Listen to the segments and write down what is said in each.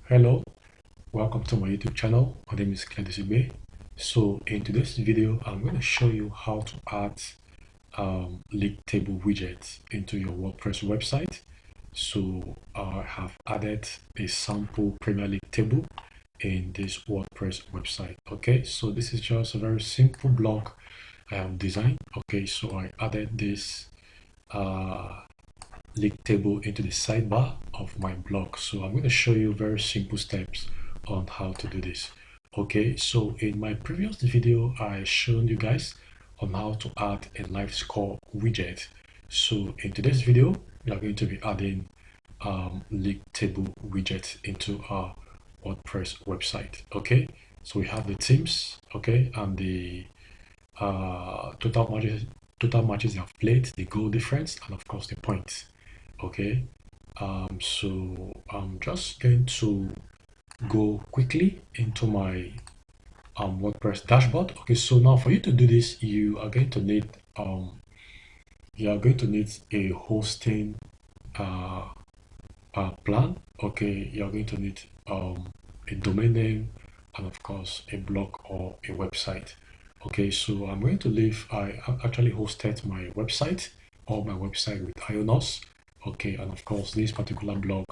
Hello, welcome to my YouTube channel. My name is Customizable. So in today's video, I'm going to show you how to add league table widgets into your WordPress website. So I have added a sample Premier League table in this WordPress website. Okay, so this is just a very simple blog I have designed. Okay, so I added this league table into the sidebar of my blog. So I'm going to show you very simple steps on how to do this. Okay, so in my previous video, I showed you guys on how to add a live score widget. So in today's video, we are going to be adding league table widget into our WordPress website. Okay, so we have the themes, okay, and the total matches they have played, the goal difference, and of course the points. Okay, so I'm just going to go quickly into my WordPress dashboard. Okay, so now for you to do this, you are going to need a hosting plan. Okay, you are going to need a domain name and of course a blog or a website. Okay, so I'm going to leave. I actually hosted my website with Ionos. Okay, and of course this particular blog,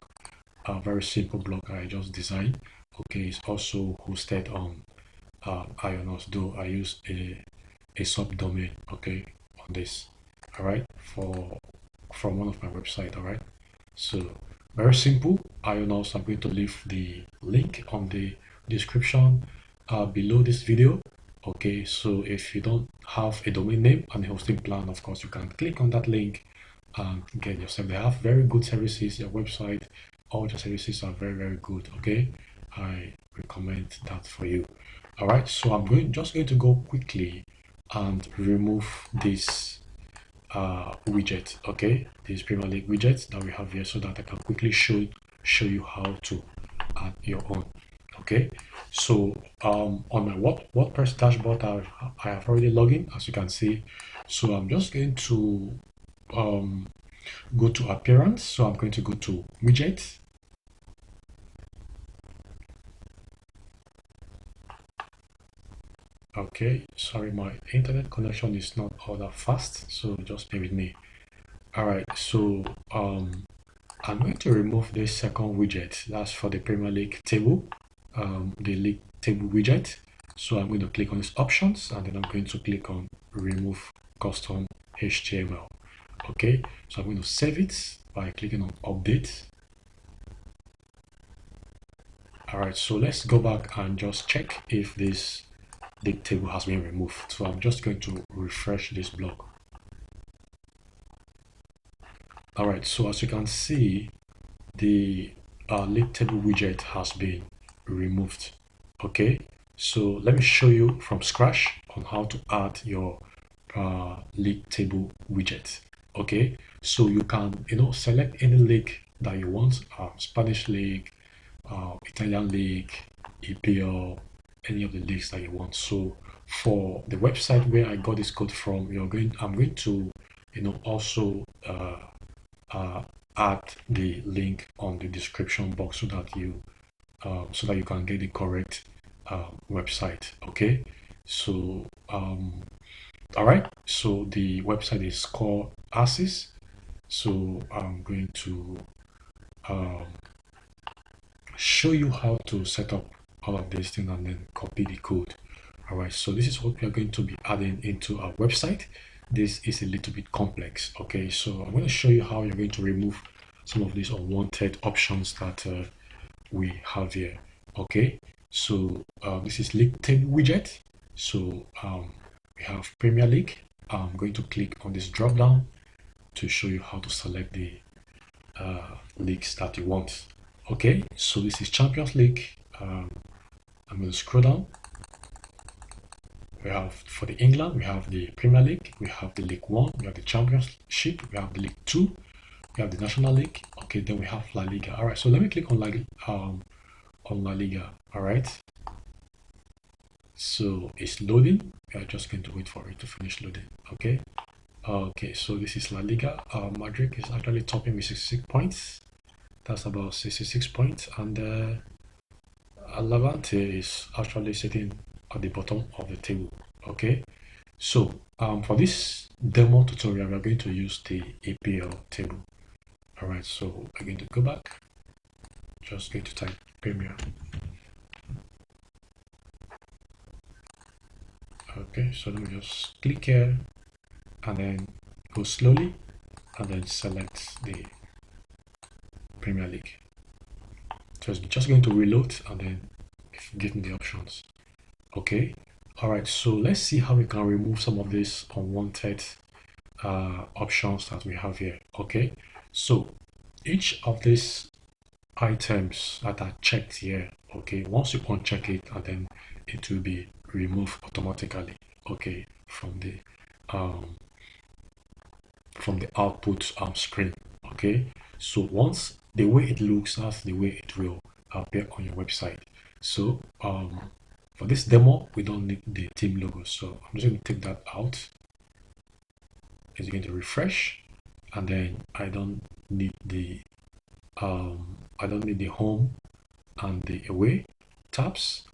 a very simple blog I just designed, okay, is also hosted on Ionos, though I use a subdomain, okay, on this. All right, from one of my website. All right, so very simple. Ionos, I'm going to leave the link on the description below this video. Okay, so if you don't have a domain name and a hosting plan, of course you can click on that link and get yourself. They have very good services. Your website, all the services are very good. Okay, I recommend that for you. All right, so I'm just going to go quickly and remove this widget. Okay, this Premier League widget that we have here, so that I can quickly show you how to add your own. Okay, so on my WordPress dashboard, I have already logged in, as you can see. So I'm just going to go to appearance. So I'm going to go to widget. Okay, sorry, my internet connection is not all that fast, so just bear with me. All right, so I'm going to remove this second widget. That's for the Premier League table, the league table widget. So I'm going to click on these options, and then I'm going to click on remove custom HTML. Okay, so I'm going to save it by clicking on update. All right, so let's go back and just check if this league table has been removed. So I'm just going to refresh this blog. All right, so as you can see, the league table widget has been removed. Okay, so let me show you from scratch on how to add your league table widget. Okay, so you can select any league that you want, Spanish league, Italian league, EPL, any of the leagues that you want. So for the website where I got this code from, I'm going to also add the link on the description box so that you can get the correct website. Okay, so all right, so the website is called Assist. So I'm going to show you how to set up all of these things and then copy the code. All right, so this is what we are going to be adding into our website. This is a little bit complex. Okay, so I'm going to show you how you're going to remove some of these unwanted options that we have here. Okay, so this is league table widget. So we have Premier League. I'm going to click on this drop down to show you how to select the leagues that you want. Okay, so this is Champions League. I'm going to scroll down. We have for the England, we have the Premier League, we have the League One, we have the Championship, we have the League Two, we have the National League. Okay, then we have La Liga. All right, so let me click on La Liga. All right, so it's loading. We are just going to wait for it to finish loading. Okay, okay, so this is La Liga. Madrid is actually topping with 66 points. That's about 66 points, and Levante is actually sitting at the bottom of the table. Okay, so for this demo tutorial, we are going to use the APL table. All right, so I'm going to go back. Just going to type Premier. Okay, so let me just click here and then go slowly and then select the Premier League. So it's just going to reload and then give me the options. Okay, all right, so let's see how we can remove some of these unwanted options that we have here. Okay, so each of these items that are checked here, okay, once you uncheck it, and then it will be removed automatically, okay, from the output screen. Okay, so once the way it looks, that's the way it will appear on your website. So for this demo, we don't need the theme logo, so I'm just going to take that out. It's going to refresh, and then I don't need the home and the away tabs.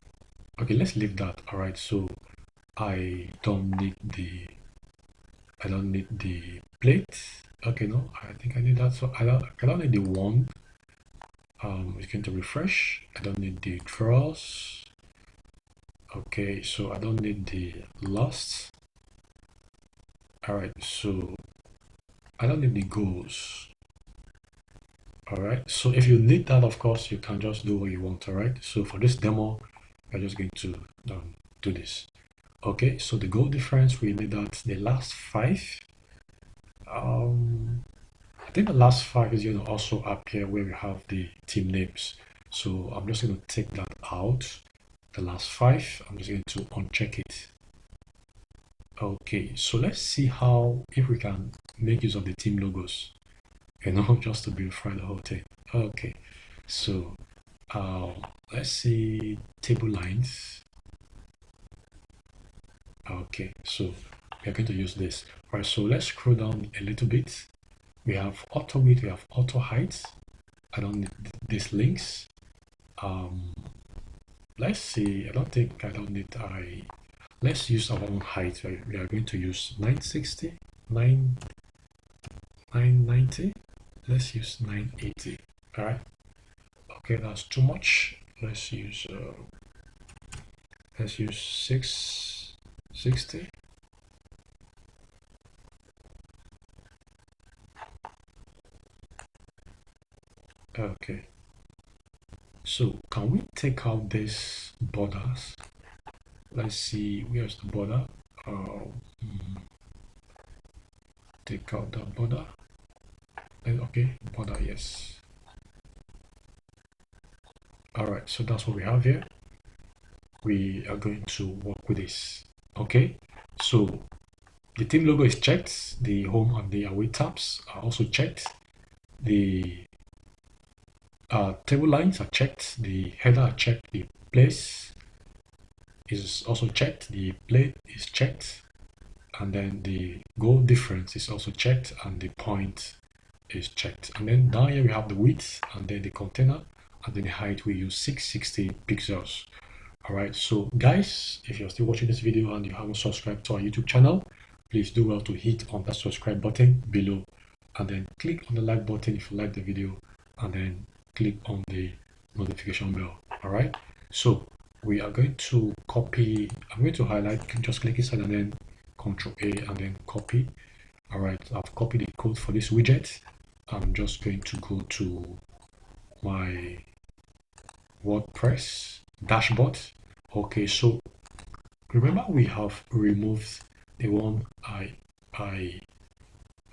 Okay, let's leave that. All right, so I don't need the plate. Okay, no, I think I need that. So I don't need the one. It's going to refresh. I don't need the draws. Okay, so I don't need the last. All right, so I don't need the goals. All right, so if you need that, of course, you can just do what you want. All right, so for this demo, I'm just going to do this. Okay, so the goal difference, we need that the last 5. I think the last 5 is going to also appear where we have the team names. So I'm just going to take that out. The last 5, I'm just going to uncheck it. Okay, so let's see how, if we can make use of the team logos, you know, just to beautify the whole thing. Okay, so let's see table lines. Okay, so we are going to use this. All right, so let's scroll down a little bit. We have auto width, we have auto height. I don't need these links. Let's see, I don't think I don't need let's use our own height. We are going to use 960, 990. Let's use 980. All right. Okay, that's too much. Let's use 660. Okay. So can we take out these borders? Let's see, where's the border? Take out the border. Okay, border, yes. All right, so that's what we have here. We are going to work with this. Okay, so the team logo is checked. The home and the away tabs are also checked. The table lines are checked. The header are checked. The place is also checked. The plate is checked. And then the goal difference is also checked. And the point is checked. And then down here we have the width and then the container. And then the height, we use 660 pixels. All right, so guys, if you're still watching this video and you haven't subscribed to our YouTube channel, please do well to hit on that subscribe button below and then click on the like button if you like the video and then click on the notification bell. All right, so we are going to copy. I'm going to highlight, just click inside and then Control A and then copy. All right, I've copied the code for this widget. I'm just going to go to my WordPress dashboard. Okay, so remember we have removed the one I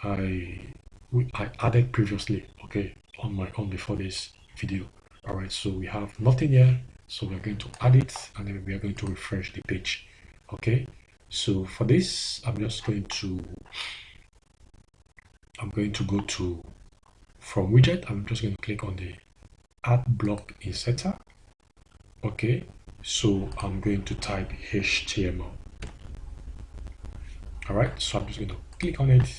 added previously, okay, on my own before this video. All right, so we have nothing here, so we're going to add it and then we are going to refresh the page. Okay, so for this I'm going to go to from widget. I'm just going to click on the add block inserter. Okay, so I'm going to type HTML. All right, so I'm just going to click on it.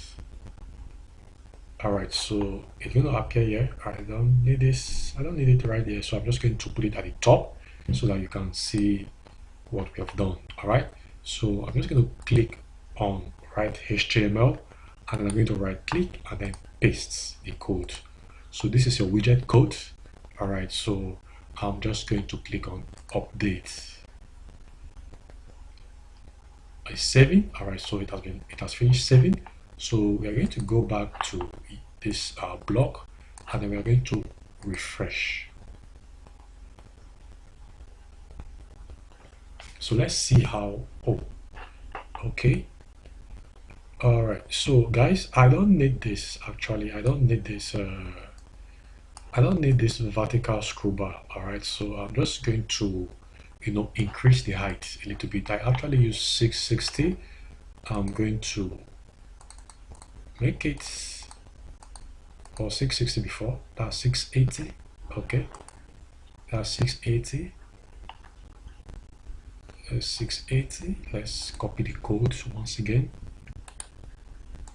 All right, so it's going to appear here. I don't need this. I don't need it right there. So I'm just going to put it at the top. so that you can see what we have done. All right, so I'm just going to click on write HTML, and then I'm going to right click and then paste the code. So this is your widget code. All right, so I'm just going to click on update. It's saving. All right, so it has finished saving. So we are going to go back to this block, and then we are going to refresh. So let's see how. Oh, okay. All right, so guys, I don't need this. Actually, I don't need this vertical scroll bar. All right, so I'm just going to increase the height a little bit. I actually use 660. I'm going to make it, or 660 before, that's 680. Okay, that's 680. 680. Let's copy the code once again.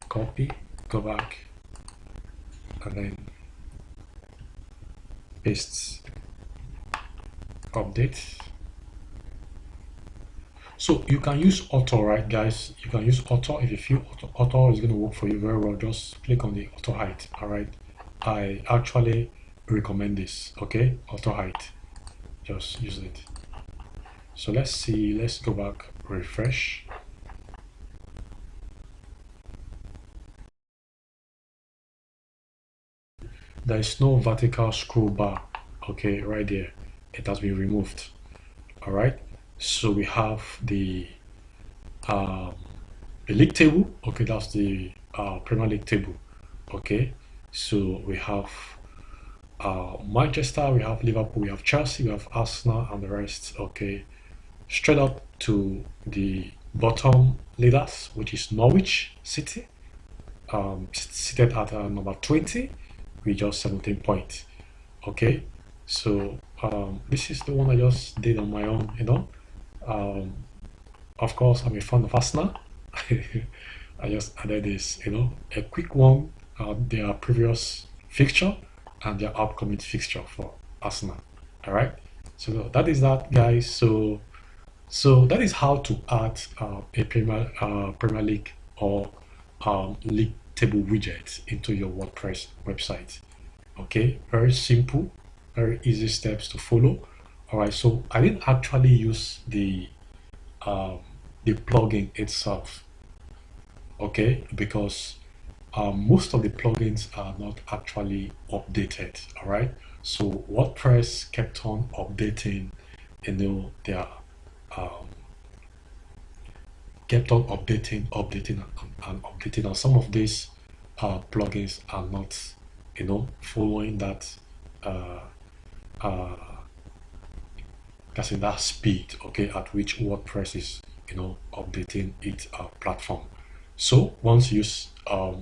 Copy, go back, and then paste, update. So you can use auto, right guys? You can use auto. If you feel auto is going to work for you very well, just click on the auto height. All right, I actually recommend this. Okay, auto height, just use it. So let's see, let's go back, refresh. There is no vertical scroll bar. Okay, right there, it has been removed. All right, so we have the league table. Okay, that's the Premier League table. Okay, so we have Manchester, we have Liverpool, we have Chelsea, we have Arsenal, and the rest. Okay, straight up to the bottom leaders, which is Norwich City, seated at number 20 with just 17 points. Okay, so this is the one I just did on my own. Of course, I'm a fan of Arsenal. I just added this, a quick one, their previous fixture and their upcoming fixture for Arsenal. All right, so that is that, guys. So that is how to add a Premier League or league table widget into your WordPress website. Okay, very simple, very easy steps to follow. All right, so I didn't actually use the plugin itself. Okay, because most of the plugins are not actually updated. All right, so WordPress kept on updating, their kept on updating and updating, and some of these plugins are not following that that speed, okay, at which WordPress is updating its platform. So once you use a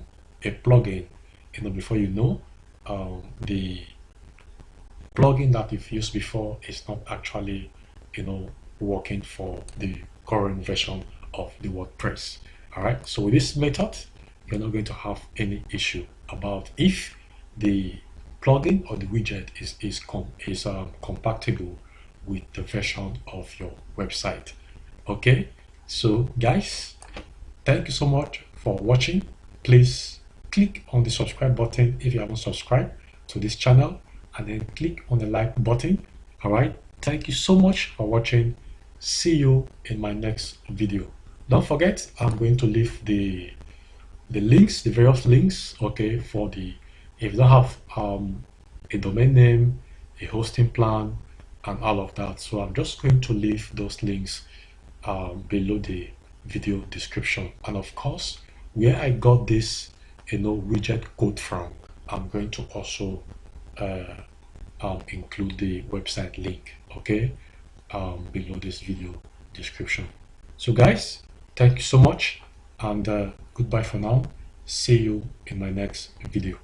plugin, before the plugin that you've used before is not actually working for the current version of the WordPress. All right, so with this method, you're not going to have any issue about if the plugin or the widget is compatible with the version of your website. Okay, so guys, thank you so much for watching. Please click on the subscribe button if you haven't subscribed to this channel, and then click on the like button. All right, thank you so much for watching. See you in my next video. Don't forget, I'm going to leave the links, the various links, okay, for the, if you don't have a domain name, a hosting plan, and all of that. So I'm just going to leave those links below the video description. And of course, where I got this widget code from, I'm going to also include the website link, okay, below this video description. So guys, thank you so much, and goodbye for now. See you in my next video.